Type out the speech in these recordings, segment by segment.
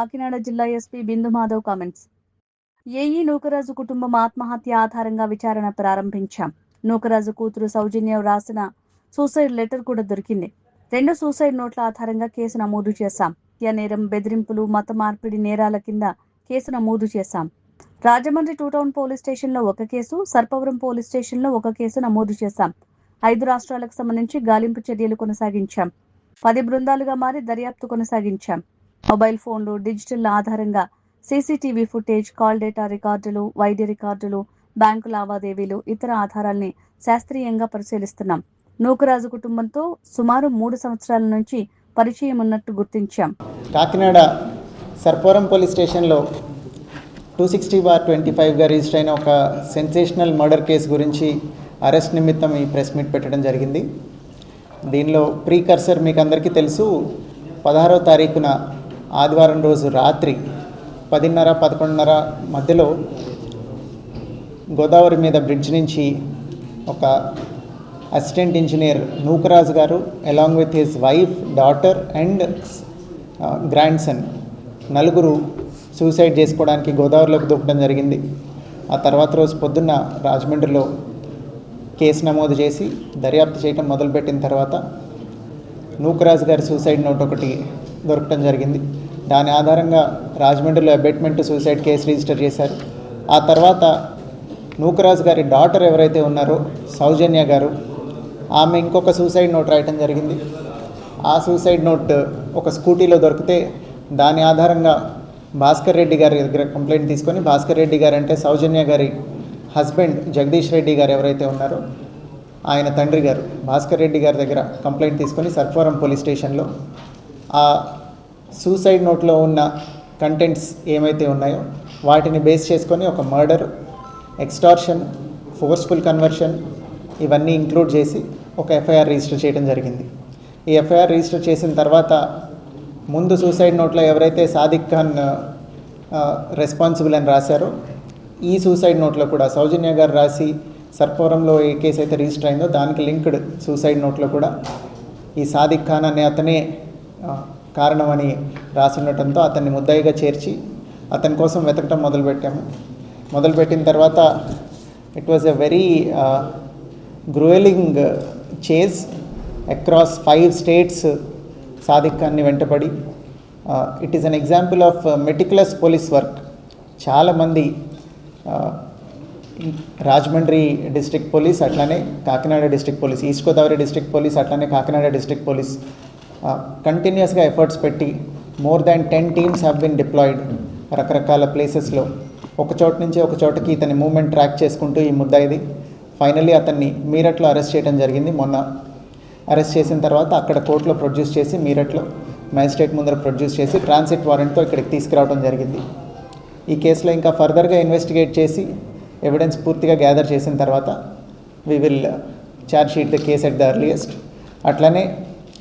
కాకినాడ జిల్లా ఎస్పీ బిందు Madhav comments. AE Nookaraju కుటుంబం ఆత్మహత్య ఆధారంగా విచారణ ప్రారంభించాం. నూకరాజు కూతురు సౌజన్య రాసిన సూసైడ్ లెటర్ కూడా దొరికింది. 2 సూసైడ్ నోట్ల ఆధారంగా కేసు నమోదు చేశాం. హత్య నేరం, బెదిరింపులు, మత మార్పిడి నేరాల కింద కేసు నమోదు చేశాం. రాజమండ్రి 2 టౌన్ పోలీస్ స్టేషన్లో ఒక కేసు, సర్పవరం పోలీస్ స్టేషన్లో ఒక కేసు నమోదు చేశాం. 5 రాష్ట్రాలకు సంబంధించి గాలింపు చర్యలు కొనసాగించాం. 10 బృందాలుగా మారి దర్యాప్తు కొనసాగించాం. మొబైల్ ఫోన్లు, డిజిటల్ ఆధారంగా సీసీటీవీ ఫుటేజ్, కాల్ డేటా రికార్డులు, వైద్య రికార్డులు, బ్యాంకు లావాదేవీలు, ఇతర ఆధారాల్ని శాస్త్రీయంగా పరిశీలిస్తున్నాం. నూకరాజు కుటుంబంతో సుమారు 3 సంవత్సరాల నుంచి పరిచయం ఉన్నట్టు గుర్తించాం. కాకినాడ సర్పవరం పోలీస్ స్టేషన్లో 260/25గా రిజిస్టర్ అయిన ఒక సెన్సేషనల్ మర్డర్ కేసు గురించి అరెస్ట్ నిమిత్తం ఈ ప్రెస్ మీట్ పెట్టడం జరిగింది. దీనిలో ప్రీకర్సర్ మీకు అందరికీ తెలుసు. 16వ తారీఖున ఆదివారం రోజు రాత్రి 10:30-11:30 మధ్యలో గోదావరి మీద బ్రిడ్జ్ నుంచి ఒక అసిస్టెంట్ ఇంజనీర్ నూకరాజు గారు along with his wife, daughter and grand son నలుగురు సూసైడ్ చేసుకోవడానికి గోదావరిలోకి దూకడం జరిగింది. ఆ తర్వాత రోజు పొద్దున్న రాజమండ్రిలో కేసు నమోదు చేసి దర్యాప్తు చేయడం మొదలుపెట్టిన తర్వాత నూకరాజు గారి సూసైడ్ నోట్ ఒకటి దొరకడం జరిగింది. దాని ఆధారంగా రాజమండ్రిలో అబేట్మెంట్ సూసైడ్ కేసు రిజిస్టర్ చేశారు. ఆ తర్వాత నూకరాజు గారి డాటర్ ఎవరైతే ఉన్నారో సౌజన్య గారు, ఆమె ఇంకొక సూసైడ్ నోట్ రాయటం జరిగింది. ఆ సూసైడ్ నోట్ ఒక స్కూటీలో దొరికితే దాని ఆధారంగా భాస్కర్ రెడ్డి గారి దగ్గర కంప్లైంట్ తీసుకొని, భాస్కర్ రెడ్డి గారు అంటే సౌజన్య గారి హస్బెండ్ జగదీష్ రెడ్డి గారు ఎవరైతే ఉన్నారో ఆయన తండ్రి గారు భాస్కర్ రెడ్డి గారి దగ్గర కంప్లైంట్ తీసుకొని సర్పవరం పోలీస్ స్టేషన్లో ఆ సూసైడ్ నోట్లో ఉన్న కంటెంట్స్ ఏమైతే ఉన్నాయో వాటిని బేస్ చేసుకొని ఒక మర్డర్, ఎక్స్టార్షన్, ఫోర్స్ఫుల్ కన్వర్షన్ ఇవన్నీ ఇంక్లూడ్ చేసి ఒక ఎఫ్ఐఆర్ రిజిస్టర్ చేయడం జరిగింది. ఈ ఎఫ్ఐఆర్ రిజిస్టర్ చేసిన తర్వాత ముందు సూసైడ్ నోట్లో ఎవరైతే సాదిక్ ఖాన్ రెస్పాన్సిబుల్ అని రాశారో ఈ సూసైడ్ నోట్లో కూడా సౌజన్య గారు రాసి సర్పవరంలో ఏ కేసు అయితే రిజిస్టర్ అయిందో దానికి లింక్డ్ సూసైడ్ నోట్లో కూడా ఈ సాదిక్ ఖాన్ అనే అతనే కారణమని రాసుండటంతో అతన్ని ముద్దాయిగా చేర్చి అతని కోసం వెతకటం మొదలుపెట్టిన తర్వాత it was a very gruelling chase across 5 states Sadiq ఖాన్ని వెంటపడి. It is an example of meticulous police work. చాలామంది రాజమండ్రి డిస్ట్రిక్ట్ పోలీస్, అట్లానే Kakinada district police, east Godavari district police, అట్లానే కాకినాడ డిస్ట్రిక్ట్ పోలీస్ కంటిన్యూస్గా ఎఫర్ట్స్ పెట్టి more than 10 teams have been deployed రకరకాల ప్లేసెస్లో. ఒక చోట నుంచి ఒక చోటకి ఇతని మూవ్మెంట్ ట్రాక్ చేసుకుంటూ ఈ ముద్దాయిది ఫైనల్లీ అతన్ని మీరట్లో అరెస్ట్ చేయడం జరిగింది. మొన్న అరెస్ట్ చేసిన తర్వాత అక్కడ కోర్టులో ప్రొడ్యూస్ చేసి మీరట్లో మ్యాజిస్ట్రేట్ ముందర ప్రొడ్యూస్ చేసి ట్రాన్సిట్ వారెంట్తో ఇక్కడికి తీసుకురావడం జరిగింది. ఈ కేసులో ఇంకా ఫర్దర్గా ఇన్వెస్టిగేట్ చేసి ఎవిడెన్స్ పూర్తిగా గ్యాదర్ చేసిన తర్వాత we will charge sheet the case at the earliest. అట్లనే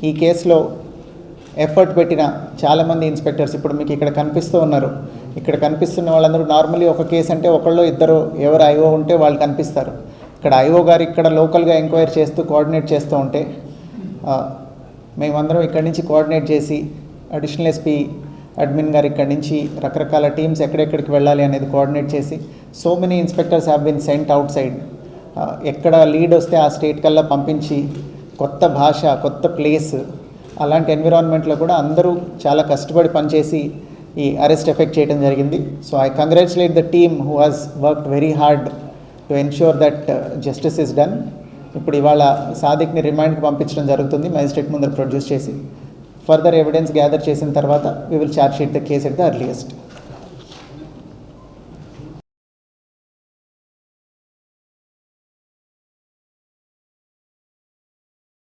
ఈ కేసులో ఎఫర్ట్ పెట్టిన చాలామంది ఇన్స్పెక్టర్స్ ఇప్పుడు మీకు ఇక్కడ కనిపిస్తూ ఉన్నారు. ఇక్కడ కనిపిస్తున్న వాళ్ళందరూ నార్మల్లీ ఒక కేసు అంటే ఒకళ్ళు ఇద్దరు ఎవరు ఐఓ ఉంటే వాళ్ళు కనిపిస్తారు. ఇక్కడ ఐఓ గారు ఇక్కడ లోకల్గా ఎంక్వైరీ చేస్తూ కోఆర్డినేట్ చేస్తూ ఉంటే మేమందరం ఇక్కడి నుంచి కోఆర్డినేట్ చేసి అడిషనల్ ఎస్పీ అడ్మిన్ గారు ఇక్కడి నుంచి రకరకాల టీమ్స్ ఎక్కడెక్కడికి వెళ్ళాలి అనేది కోఆర్డినేట్ చేసి so many inspectors have been cent out side. ఎక్కడ లీడ్ వస్తే ఆ స్టేట్ కల్లా పంపించి కొత్త భాష, కొత్త ప్లేస్, అలాంటి ఎన్విరాన్మెంట్లో కూడా అందరూ చాలా కష్టపడి పనిచేసి ఈ అరెస్ట్ ఎఫెక్ట్ చేయడం జరిగింది. So I congratulate the team who has worked very hard to ensure that justice is done. ఇప్పుడు ఇవాళ సాదిక్ని రిమాండ్కి పంపించడం జరుగుతుంది మ్యాజిస్ట్రేట్ ముందర ప్రొడ్యూస్ చేసి. ఫర్దర్ ఎవిడెన్స్ గ్యాదర్ చేసిన తర్వాత we will charge sheet the case at the earliest.